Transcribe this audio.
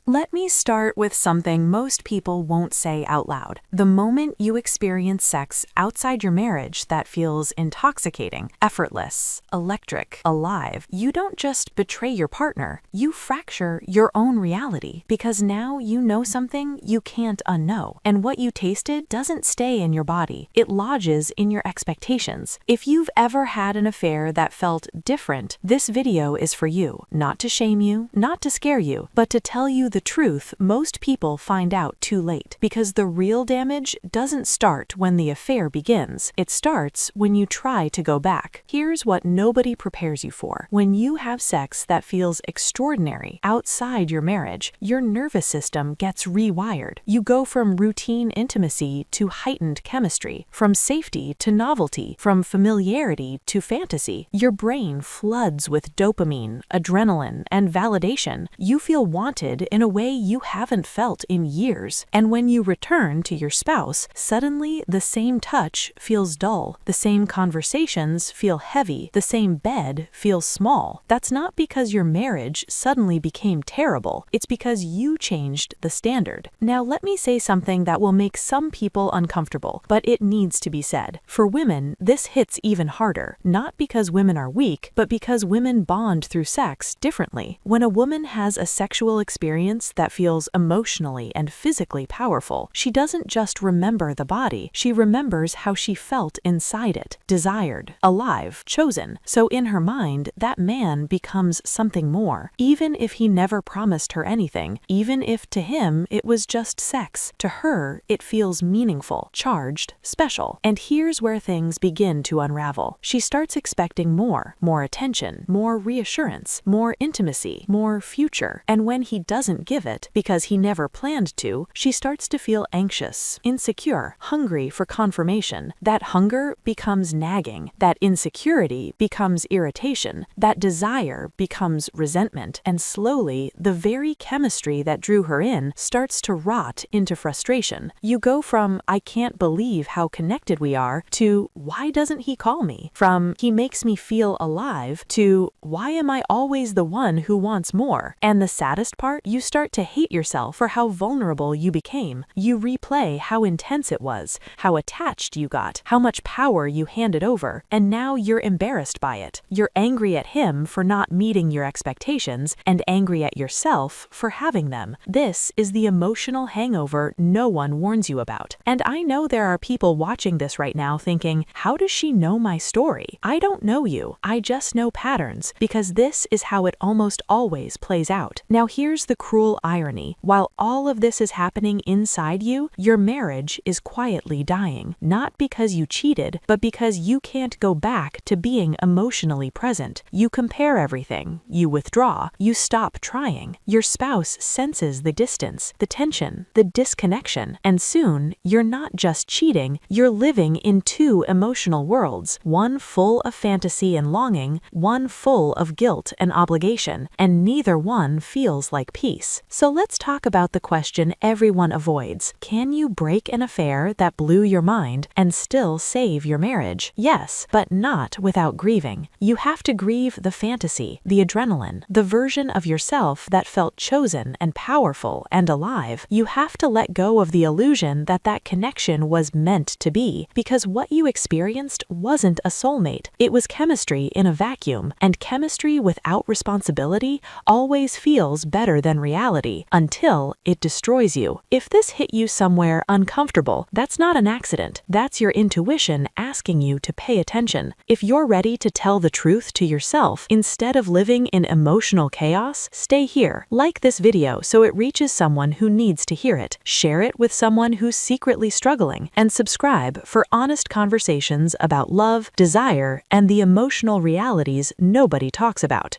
Let me start with something most people won't say out loud. The moment you experience sex outside your marriage that feels intoxicating, effortless, electric, alive, you don't just betray your partner, you fracture your own reality because now you know something you can't unknow. And what you tasted doesn't stay in your body, it lodges in your expectations. If you've ever had an affair that felt different, this video is for you. Not to shame you, not to scare you, but to tell you the truth most people find out too late. Because the real damage doesn't start when the affair begins. It starts when you try to go back. Here's what nobody prepares you for. When you have sex that feels extraordinary outside your marriage, your nervous system gets rewired. You go from routine intimacy to heightened chemistry, from safety to novelty, from familiarity to fantasy. Your brain floods with dopamine, adrenaline, and validation. You feel wanted in a way you haven't felt in years. And when you return to your spouse, suddenly the same touch feels dull, the same conversations feel heavy, the same bed feels small. That's not because your marriage suddenly became terrible, it's because you changed the standard. Now let me say something that will make some people uncomfortable, but it needs to be said. For women, this hits even harder, not because women are weak, but because women bond through sex differently. When a woman has a sexual experience that feels emotionally and physically powerful, she doesn't just remember the body, she remembers how she felt inside it, desired, alive, chosen. So in her mind, that man becomes something more, even if he never promised her anything, even if to him it was just sex. To her, it feels meaningful, charged, special. And here's where things begin to unravel. She starts expecting more attention, more reassurance, more intimacy, more future. And when he doesn't give it, because he never planned to, she starts to feel anxious, insecure, hungry for confirmation. That hunger becomes nagging, that insecurity becomes irritation, that desire becomes resentment, and slowly, the very chemistry that drew her in starts to rot into frustration. You go from, "I can't believe how connected we are," to, "Why doesn't he call me?" From, "He makes me feel alive," to, "Why am I always the one who wants more?" And the saddest part, you start to hate yourself for how vulnerable you became. You replay how intense it was, how attached you got, how much power you handed over, and now you're embarrassed by it. You're angry at him for not meeting your expectations, and angry at yourself for having them. This is the emotional hangover no one warns you about. And I know there are people watching this right now thinking, how does she know my story? I don't know you. I just know patterns, because this is how it almost always plays out. Now here's the cruel irony. While all of this is happening inside you, your marriage is quietly dying. Not because you cheated, but because you can't go back to being emotionally present. You compare everything. You withdraw. You stop trying. Your spouse senses the distance, the tension, the disconnection. And soon, you're not just cheating, you're living in two emotional worlds. One full of fantasy and longing, one full of guilt and obligation. And neither one feels like peace. So let's talk about the question everyone avoids. Can you break an affair that blew your mind and still save your marriage? Yes, but not without grieving. You have to grieve the fantasy, the adrenaline, the version of yourself that felt chosen and powerful and alive. You have to let go of the illusion that that connection was meant to be, because what you experienced wasn't a soulmate. It was chemistry in a vacuum, and chemistry without responsibility always feels better than reality until it destroys you. If this hit you somewhere uncomfortable, that's not an accident. That's your intuition asking you to pay attention. If you're ready to tell the truth to yourself instead of living in emotional chaos, stay here. Like this video so it reaches someone who needs to hear it. Share it with someone who's secretly struggling, and subscribe for honest conversations about love, desire, and the emotional realities nobody talks about.